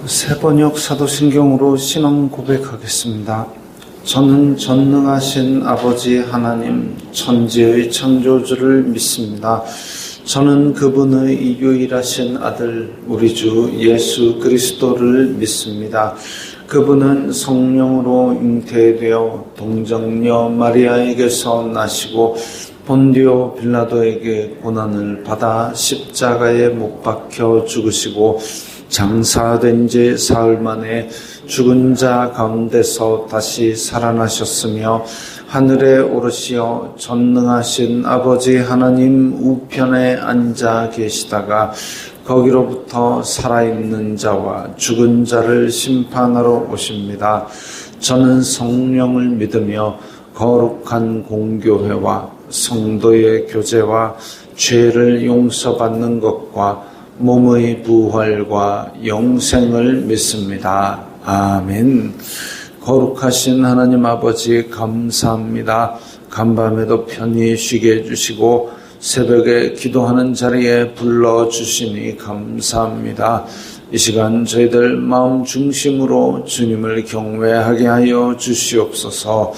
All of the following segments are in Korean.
새번역 사도신경으로 신앙 고백하겠습니다. 저는 전능하신 아버지 하나님 천지의 창조주를 믿습니다. 저는 그분의 유일하신 아들 우리 주 예수 그리스도를 믿습니다. 그분은 성령으로 잉태되어 동정녀 마리아에게서 나시고 본디오 빌라도에게 고난을 받아 십자가에 못 박혀 죽으시고 장사된 지 사흘 만에 죽은 자 가운데서 다시 살아나셨으며 하늘에 오르시어 전능하신 아버지 하나님 우편에 앉아 계시다가 거기로부터 살아있는 자와 죽은 자를 심판하러 오십니다. 저는 성령을 믿으며 거룩한 공교회와 성도의 교제와 죄를 용서받는 것과 몸의 부활과 영생을 믿습니다. 아멘. 거룩하신 하나님 아버지 감사합니다. 간밤에도 편히 쉬게 해주시고 새벽에 기도하는 자리에 불러주시니 감사합니다. 이 시간 저희들 마음 중심으로 주님을 경외하게 하여 주시옵소서.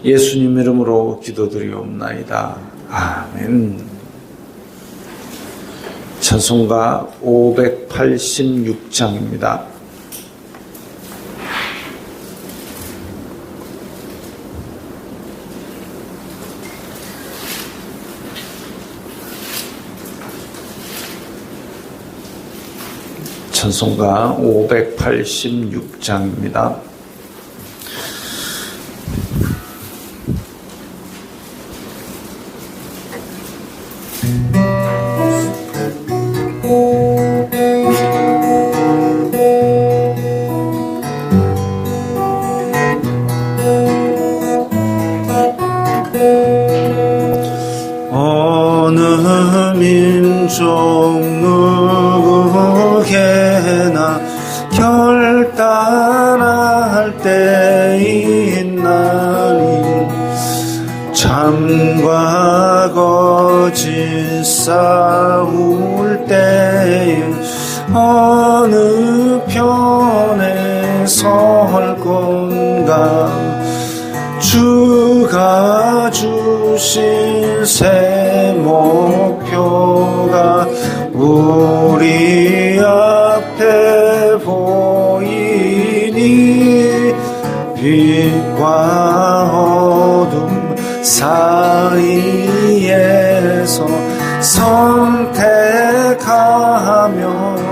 예수님 이름으로 기도드리옵나이다. 아멘. 찬송가 586장입니다. 찬송가 586장입니다. 어느 민족 누구에게나 결단할 때 있나니 참과 거짓 싸울 때에 어느 편에 설 건가. 주가 주신 새 목표가 우리 앞에 보이니 빛과 어둠 사이에서 선택하며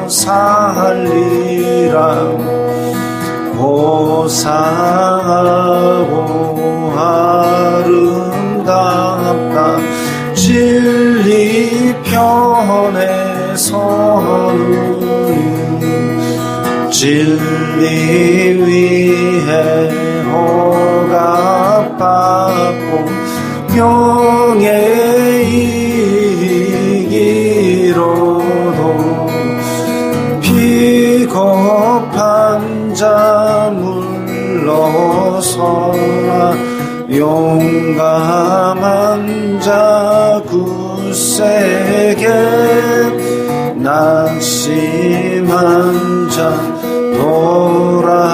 살리라. 고상하고 아름답다 진리 편에 서는 진리 위에 허가받고 명예이기로도 비겁한 자 물러서라. 용감한 자 굳세게 낙심한 자 돌아오니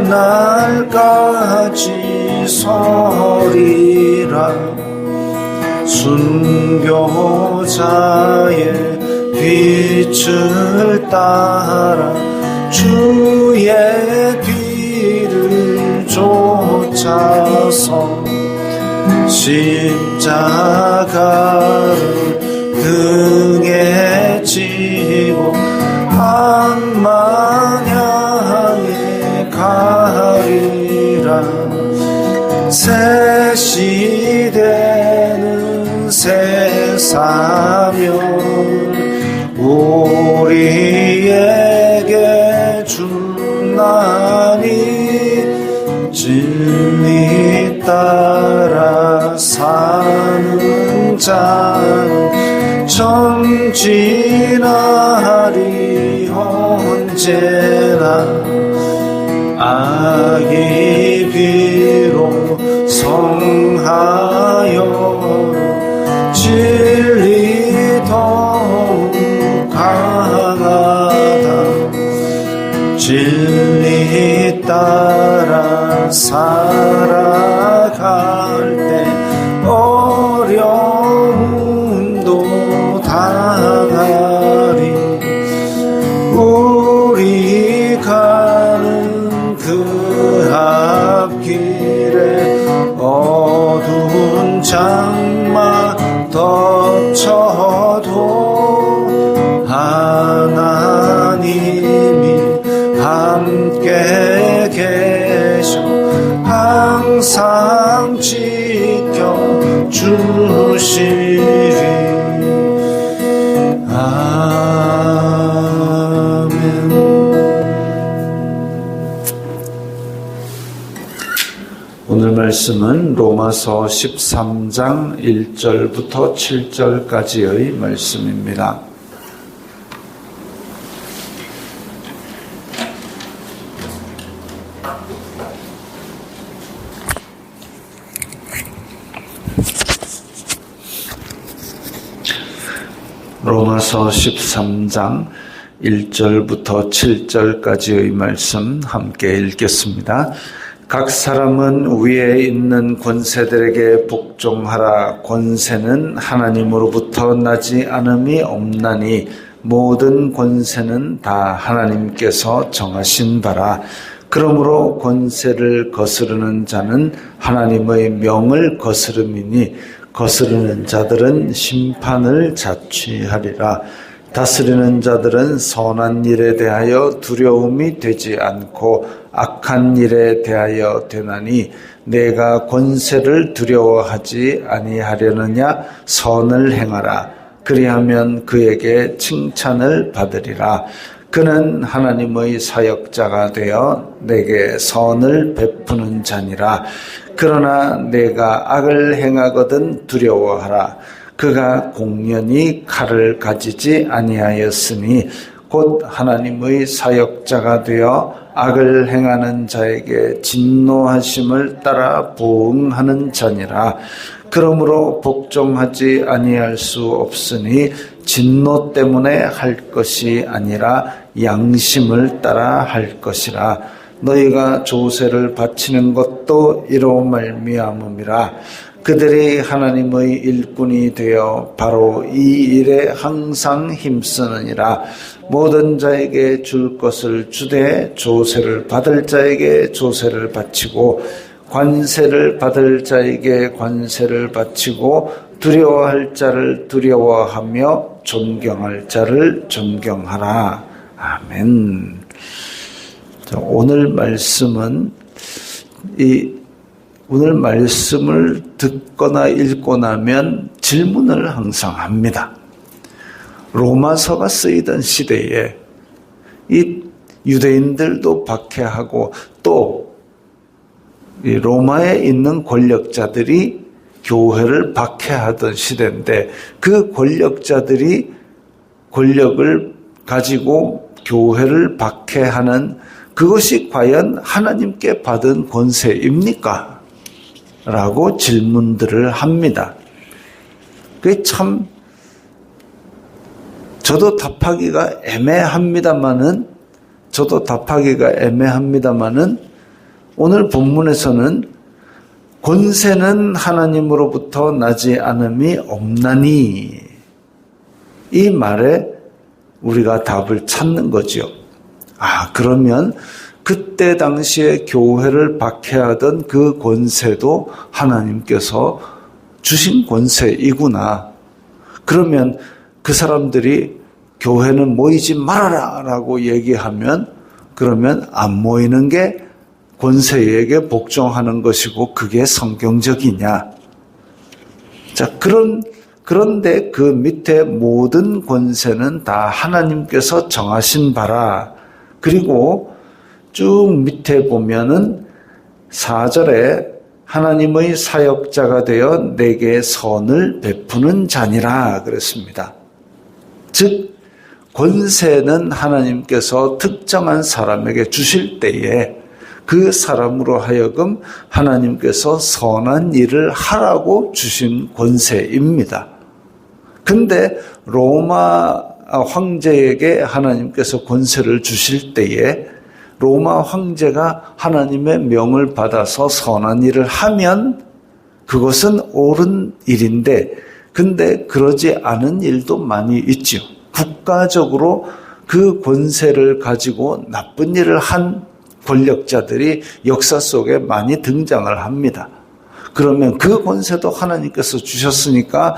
그날까지 서리라. 순교자의 빛을 따라 주의 뒤를 쫓아서 십자가를 등에 지고 악만 향해 가리라. 새 시대는 새 사명 우리에게 주나니 진리 따라 사는 자는 전진하리 언제나. 악이 비록 성하여 진리 더욱 강하리. 따라 살아갈 때 어려움도 당하리. 우리 가는 그 앞길에 어두운 장마 덮쳐도 하나님이 함께 계셔 항상 지켜주시리. 아멘. 오늘 말씀은 로마서 13장 1절부터 7절까지의 말씀입니다. 로마서 13장 1절부터 7절까지의 말씀 함께 읽겠습니다. 각 사람은 위에 있는 권세들에게 복종하라. 권세는 하나님으로부터 나지 않음이 없나니 모든 권세는 다 하나님께서 정하신 바라. 그러므로 권세를 거스르는 자는 하나님의 명을 거스름이니 거스르는 자들은 심판을 자취하리라. 다스리는 자들은 선한 일에 대하여 두려움이 되지 않고 악한 일에 대하여 되나니 내가 권세를 두려워하지 아니하려느냐. 선을 행하라. 그리하면 그에게 칭찬을 받으리라. 그는 하나님의 사역자가 되어 내게 선을 베푸는 자니라. 그러나 내가 악을 행하거든 두려워하라. 그가 공연히 칼을 가지지 아니하였으니 곧 하나님의 사역자가 되어 악을 행하는 자에게 진노하심을 따라 보응하는 자니라. 그러므로 복종하지 아니할 수 없으니 진노 때문에 할 것이 아니라 양심을 따라 할 것이라. 너희가 조세를 바치는 것도 이로 말미암음이라. 그들이 하나님의 일꾼이 되어 바로 이 일에 항상 힘쓰느니라. 모든 자에게 줄 것을 주되 조세를 받을 자에게 조세를 바치고 관세를 받을 자에게 관세를 바치고 두려워할 자를 두려워하며 존경할 자를 존경하라. 아멘. 오늘 말씀은 오늘 말씀을 듣거나 읽고 나면 질문을 항상 합니다. 로마서가 쓰이던 시대에 이 유대인들도 박해하고 또 이 로마에 있는 권력자들이 교회를 박해하던 시대인데 그 권력자들이 권력을 가지고 교회를 박해하는 그것이 과연 하나님께 받은 권세입니까? 라고 질문들을 합니다. 그게 참 저도 답하기가 애매합니다마는 오늘 본문에서는 권세는 하나님으로부터 나지 않음이 없나니 이 말에 우리가 답을 찾는 거죠. 그러면 그때 당시에 교회를 박해하던 그 권세도 하나님께서 주신 권세이구나. 그러면 그 사람들이 교회는 모이지 말아라 라고 얘기하면 그러면 안 모이는 게 권세에게 복종하는 것이고 그게 성경적이냐. 자, 그런데 그 밑에 모든 권세는 다 하나님께서 정하신 바라. 그리고 쭉 밑에 보면은 4절에 하나님의 사역자가 되어 내게 선을 베푸는 자니라 그랬습니다. 즉 권세는 하나님께서 특정한 사람에게 주실 때에 그 사람으로 하여금 하나님께서 선한 일을 하라고 주신 권세입니다. 근데 로마 황제에게 하나님께서 권세를 주실 때에 로마 황제가 하나님의 명을 받아서 선한 일을 하면 그것은 옳은 일인데, 근데 그러지 않은 일도 많이 있죠. 국가적으로 그 권세를 가지고 나쁜 일을 한 권력자들이 역사 속에 많이 등장을 합니다. 그러면 그 권세도 하나님께서 주셨으니까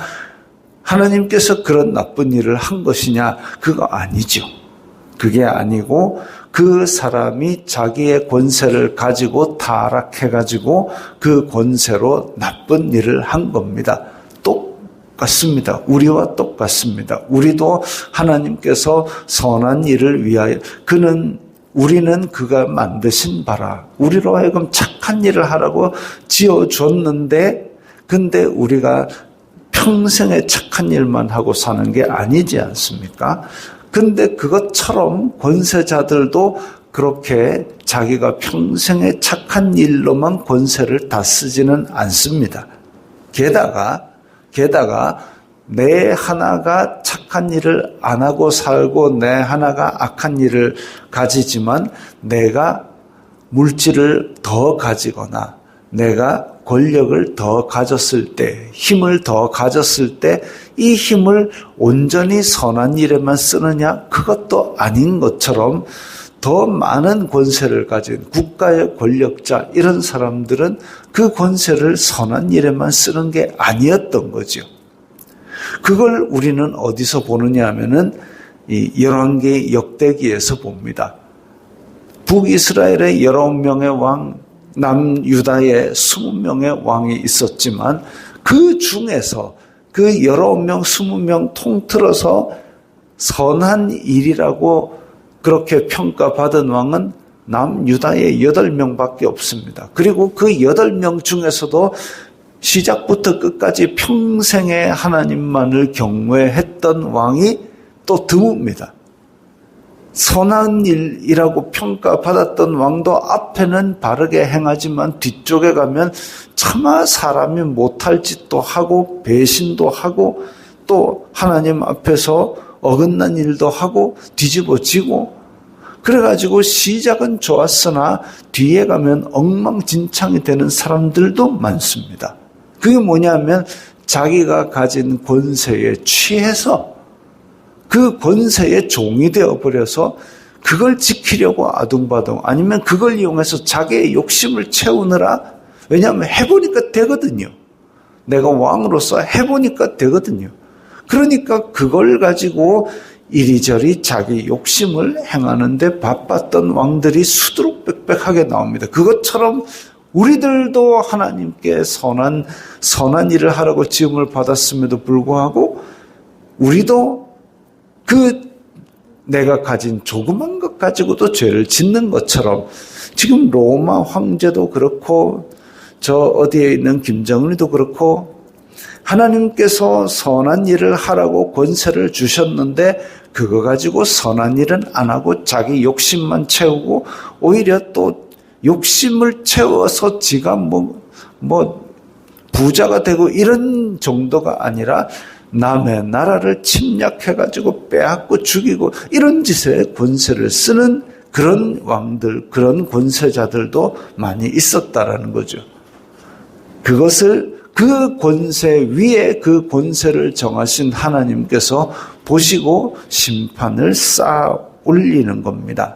하나님께서 그런 나쁜 일을 한 것이냐? 그거 아니죠. 그게 아니고 그 사람이 자기의 권세를 가지고 타락해가지고 그 권세로 나쁜 일을 한 겁니다. 똑같습니다. 우리와 똑같습니다. 우리도 하나님께서 선한 일을 위하여 우리는 그가 만드신 바라 우리로 하여금 착한 일을 하라고 지어줬는데, 근데 우리가 평생에 착한 일만 하고 사는 게 아니지 않습니까? 근데 그것처럼 권세자들도 그렇게 자기가 평생에 착한 일로만 권세를 다 쓰지는 않습니다. 게다가 내 하나가 착한 일을 안 하고 살고 내 하나가 악한 일을 가지지만, 내가 물질을 더 가지거나 내가 권력을 더 가졌을 때, 힘을 더 가졌을 때 이 힘을 온전히 선한 일에만 쓰느냐? 그것도 아닌 것처럼 더 많은 권세를 가진 국가의 권력자, 이런 사람들은 그 권세를 선한 일에만 쓰는 게 아니었던 거죠. 그걸 우리는 어디서 보느냐 하면은 이 열왕기 역대기에서 봅니다. 북이스라엘의 19명의 왕, 남유다의 20명의 왕이 있었지만 그 중에서 그 19명, 20명 통틀어서 선한 일이라고 그렇게 평가받은 왕은 남유다의 8명밖에 없습니다. 그리고 그 8명 중에서도 시작부터 끝까지 평생에 하나님만을 경외했던 왕이 또 드뭅니다. 선한 일이라고 평가받았던 왕도 앞에는 바르게 행하지만 뒤쪽에 가면 차마 사람이 못할 짓도 하고 배신도 하고 또 하나님 앞에서 어긋난 일도 하고 뒤집어지고, 그래가지고 시작은 좋았으나 뒤에 가면 엉망진창이 되는 사람들도 많습니다. 그게 뭐냐면 자기가 가진 권세에 취해서 그 권세의 종이 되어버려서 그걸 지키려고 아둥바둥, 아니면 그걸 이용해서 자기의 욕심을 채우느라, 왜냐하면 해보니까 되거든요. 내가 왕으로서 해보니까 되거든요. 그러니까 그걸 가지고 이리저리 자기 욕심을 행하는데 바빴던 왕들이 수두룩빽빽하게 나옵니다. 그것처럼 우리들도 하나님께 선한 일을 하라고 지음을 받았음에도 불구하고 우리도 내가 가진 조그만 것 가지고도 죄를 짓는 것처럼, 지금 로마 황제도 그렇고 저 어디에 있는 김정은이도 그렇고 하나님께서 선한 일을 하라고 권세를 주셨는데 그거 가지고 선한 일은 안 하고 자기 욕심만 채우고, 오히려 또 욕심을 채워서 지가 부자가 되고 이런 정도가 아니라 남의 나라를 침략해가지고 빼앗고 죽이고 이런 짓에 권세를 쓰는 그런 왕들, 그런 권세자들도 많이 있었다라는 거죠. 그것을 그 권세 위에 그 권세를 정하신 하나님께서 보시고 심판을 쌓아 올리는 겁니다.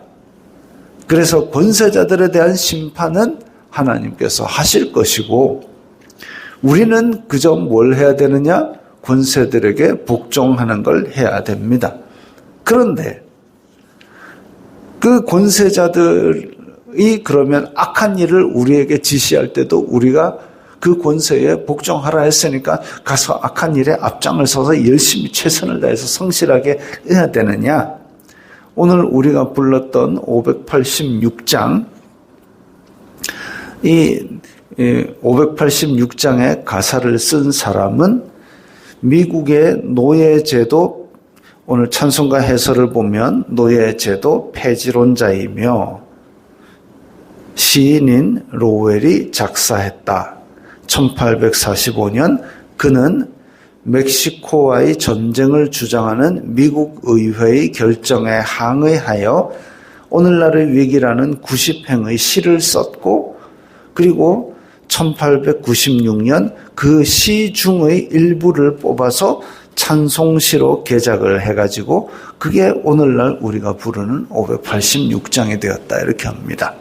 그래서 권세자들에 대한 심판은 하나님께서 하실 것이고, 우리는 그저 뭘 해야 되느냐? 권세들에게 복종하는 걸 해야 됩니다. 그런데 그 권세자들이 그러면 악한 일을 우리에게 지시할 때도 우리가 그 권세에 복종하라 했으니까 가서 악한 일에 앞장을 서서 열심히 최선을 다해서 성실하게 해야 되느냐? 오늘 우리가 불렀던 586장, 이 586장의 가사를 쓴 사람은 미국의 노예제도, 오늘 찬송가 해설을 보면 노예제도 폐지론자이며 시인인 로웰이 작사했다. 1845년 그는 멕시코와의 전쟁을 주장하는 미국 의회의 결정에 항의하여 오늘날의 위기라는 90행의 시를 썼고 그리고 1896년 그 시 중의 일부를 뽑아서 찬송시로 개작을 해가지고 그게 오늘날 우리가 부르는 586장이 되었다 이렇게 합니다.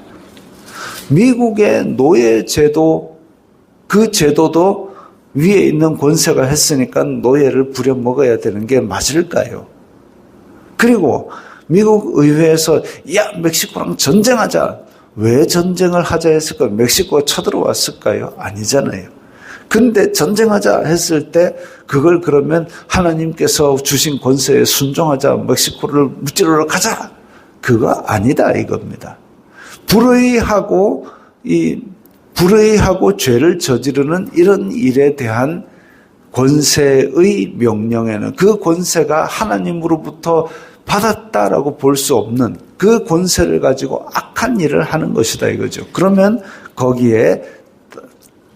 미국의 노예제도 그 제도도 위에 있는 권세가 했으니까 노예를 부려먹어야 되는 게 맞을까요? 그리고 미국 의회에서 야 멕시코랑 전쟁하자. 왜 전쟁을 하자 했을까요? 멕시코가 쳐들어왔을까요? 아니잖아요. 근데 전쟁하자 했을 때 그걸 그러면 하나님께서 주신 권세에 순종하자 멕시코를 무찌르러 가자. 그거 아니다 이겁니다. 불의하고 죄를 저지르는 이런 일에 대한 권세의 명령에는 그 권세가 하나님으로부터 받았다라고 볼 수 없는 그 권세를 가지고 악한 일을 하는 것이다 이거죠. 그러면 거기에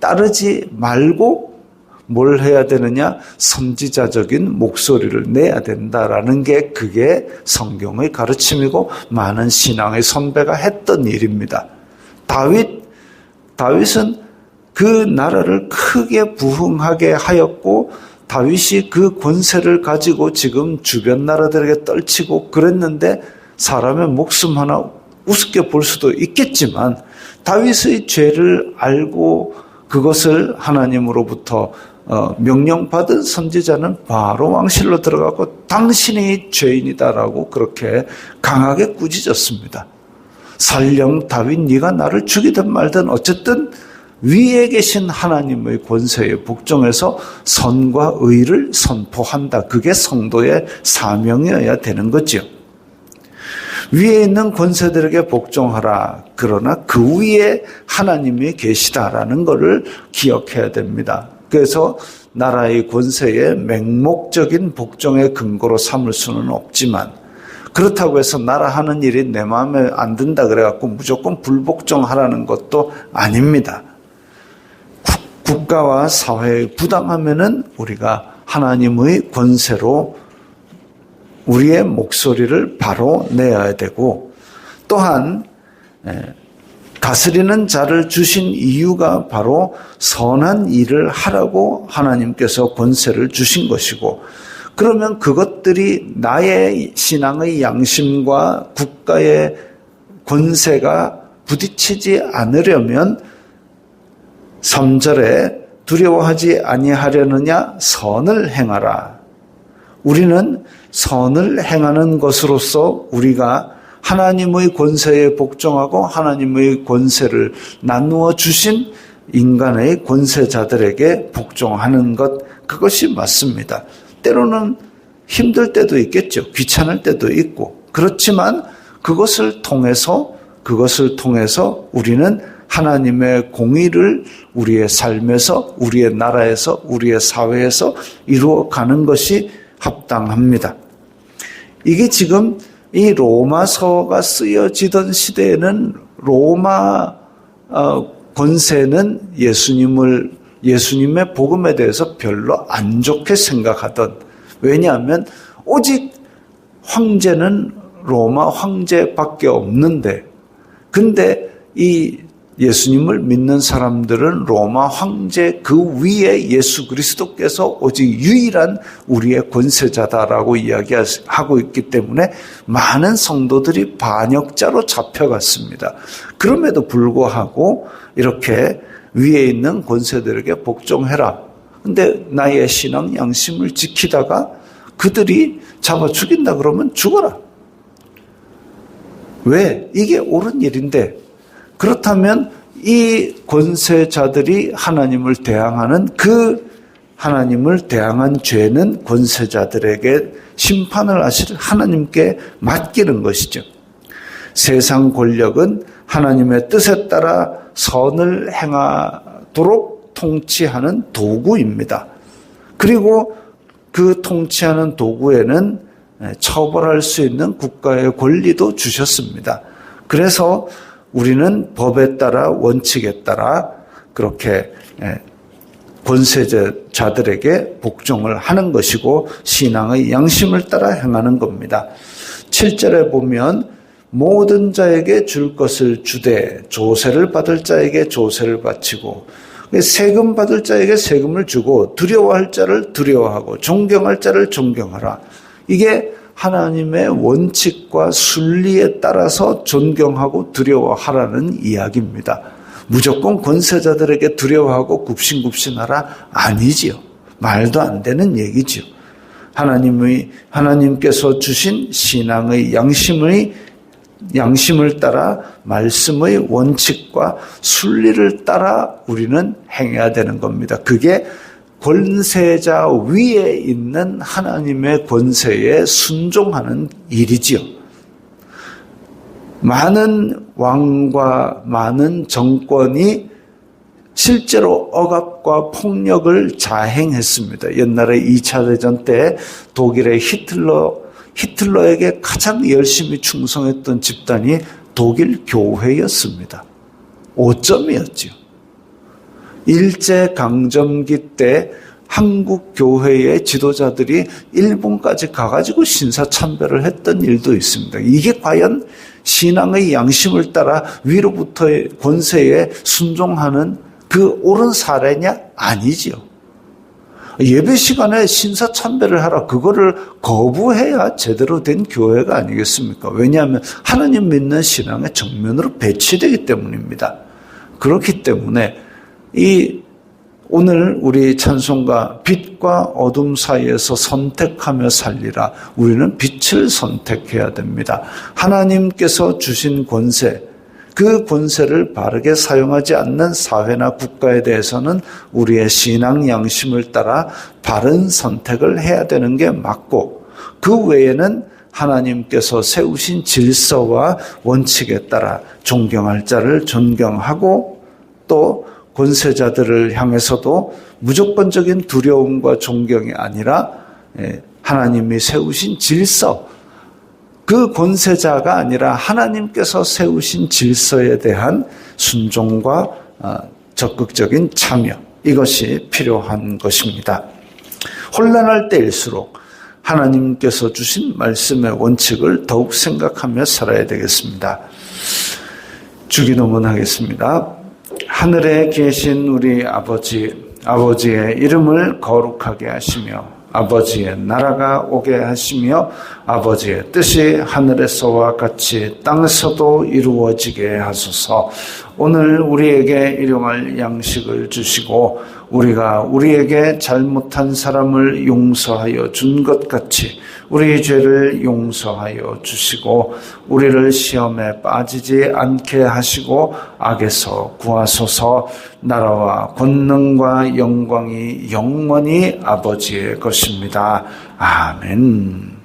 따르지 말고 뭘 해야 되느냐? 선지자적인 목소리를 내야 된다라는 게 그게 성경의 가르침이고 많은 신앙의 선배가 했던 일입니다. 다윗은 그 나라를 크게 부흥하게 하였고 다윗이 그 권세를 가지고 지금 주변 나라들에게 떨치고 그랬는데 사람의 목숨 하나 우습게 볼 수도 있겠지만 다윗의 죄를 알고 그것을 하나님으로부터 명령받은 선지자는 바로 왕실로 들어가고 당신이 죄인이다라고 그렇게 강하게 꾸짖었습니다. 설령 다윗 네가 나를 죽이든 말든 어쨌든 위에 계신 하나님의 권세에 복종해서 선과 의를 선포한다. 그게 성도의 사명이어야 되는 거죠. 위에 있는 권세들에게 복종하라. 그러나 그 위에 하나님이 계시다라는 것을 기억해야 됩니다. 그래서 나라의 권세에 맹목적인 복종의 근거로 삼을 수는 없지만 그렇다고 해서 나라 하는 일이 내 마음에 안 든다 그래갖고 무조건 불복종하라는 것도 아닙니다. 국가와 사회의 부당하면은 우리가 하나님의 권세로 우리의 목소리를 바로 내야 되고 또한 다스리는 자를 주신 이유가 바로 선한 일을 하라고 하나님께서 권세를 주신 것이고 그러면 그것들이 나의 신앙의 양심과 국가의 권세가 부딪히지 않으려면 3절에 두려워하지 아니하려느냐 선을 행하라. 우리는 선을 행하는 것으로서 우리가 하나님의 권세에 복종하고 하나님의 권세를 나누어 주신 인간의 권세자들에게 복종하는 것 그것이 맞습니다. 때로는 힘들 때도 있겠죠. 귀찮을 때도 있고 그렇지만 그것을 통해서 우리는 하나님의 공의를 우리의 삶에서 우리의 나라에서 우리의 사회에서 이루어가는 것이 합당합니다. 이게 지금 이 로마서가 쓰여지던 시대에는 로마 권세는 예수님의 복음에 대해서 별로 안 좋게 생각하던 왜냐하면 오직 황제는 로마 황제밖에 없는데 근데 이 예수님을 믿는 사람들은 로마 황제 그 위에 예수 그리스도께서 오직 유일한 우리의 권세자다라고 이야기하고 있기 때문에 많은 성도들이 반역자로 잡혀갔습니다. 그럼에도 불구하고 이렇게 위에 있는 권세들에게 복종해라. 근데 나의 신앙 양심을 지키다가 그들이 잡아 죽인다 그러면 죽어라. 왜? 이게 옳은 일인데 그렇다면 이 권세자들이 하나님을 대항하는 그 하나님을 대항한 죄는 권세자들에게 심판을 하실 하나님께 맡기는 것이죠. 세상 권력은 하나님의 뜻에 따라 선을 행하도록 통치하는 도구입니다. 그리고 그 통치하는 도구에는 처벌할 수 있는 국가의 권리도 주셨습니다. 그래서 우리는 법에 따라 원칙에 따라 그렇게 권세자들에게 복종을 하는 것이고 신앙의 양심을 따라 행하는 겁니다. 7절에 보면 모든 자에게 줄 것을 주되 조세를 받을 자에게 조세를 바치고 세금 받을 자에게 세금을 주고 두려워할 자를 두려워하고 존경할 자를 존경하라. 이게 하나님의 원칙과 순리에 따라서 존경하고 두려워하라는 이야기입니다. 무조건 권세자들에게 두려워하고 굽신굽신하라 아니지요. 말도 안 되는 얘기지요. 하나님께서 주신 신앙의 양심을 따라 말씀의 원칙과 순리를 따라 우리는 행해야 되는 겁니다. 그게 권세자 위에 있는 하나님의 권세에 순종하는 일이지요. 많은 왕과 많은 정권이 실제로 억압과 폭력을 자행했습니다. 옛날에 2차 대전 때 독일의 히틀러에게 가장 열심히 충성했던 집단이 독일 교회였습니다. 5점이었죠. 일제강점기 때 한국 교회의 지도자들이 일본까지 가가지고 신사참배를 했던 일도 있습니다. 이게 과연 신앙의 양심을 따라 위로부터의 권세에 순종하는 그 옳은 사례냐? 아니지요. 예배 시간에 신사참배를 하라. 그거를 거부해야 제대로 된 교회가 아니겠습니까? 왜냐하면 하나님 믿는 신앙의 정면으로 배치되기 때문입니다. 그렇기 때문에 오늘 우리 찬송가 빛과 어둠 사이에서 선택하며 살리라. 우리는 빛을 선택해야 됩니다. 하나님께서 주신 권세, 그 권세를 바르게 사용하지 않는 사회나 국가에 대해서는 우리의 신앙 양심을 따라 바른 선택을 해야 되는 게 맞고, 그 외에는 하나님께서 세우신 질서와 원칙에 따라 존경할 자를 존경하고 또 권세자들을 향해서도 무조건적인 두려움과 존경이 아니라 하나님이 세우신 질서, 그 권세자가 아니라 하나님께서 세우신 질서에 대한 순종과 적극적인 참여, 이것이 필요한 것입니다. 혼란할 때일수록 하나님께서 주신 말씀의 원칙을 더욱 생각하며 살아야 되겠습니다. 주기도문 하겠습니다. 하늘에 계신 우리 아버지의 이름을 거룩하게 하시며 아버지의 나라가 오게 하시며 아버지의 뜻이 하늘에서와 같이 땅에서도 이루어지게 하소서. 오늘 우리에게 일용할 양식을 주시고 우리가 우리에게 잘못한 사람을 용서하여 준 것 같이 우리 죄를 용서하여 주시고 우리를 시험에 빠지지 않게 하시고 악에서 구하소서. 나라와 권능과 영광이 영원히 아버지의 것입니다. 아멘.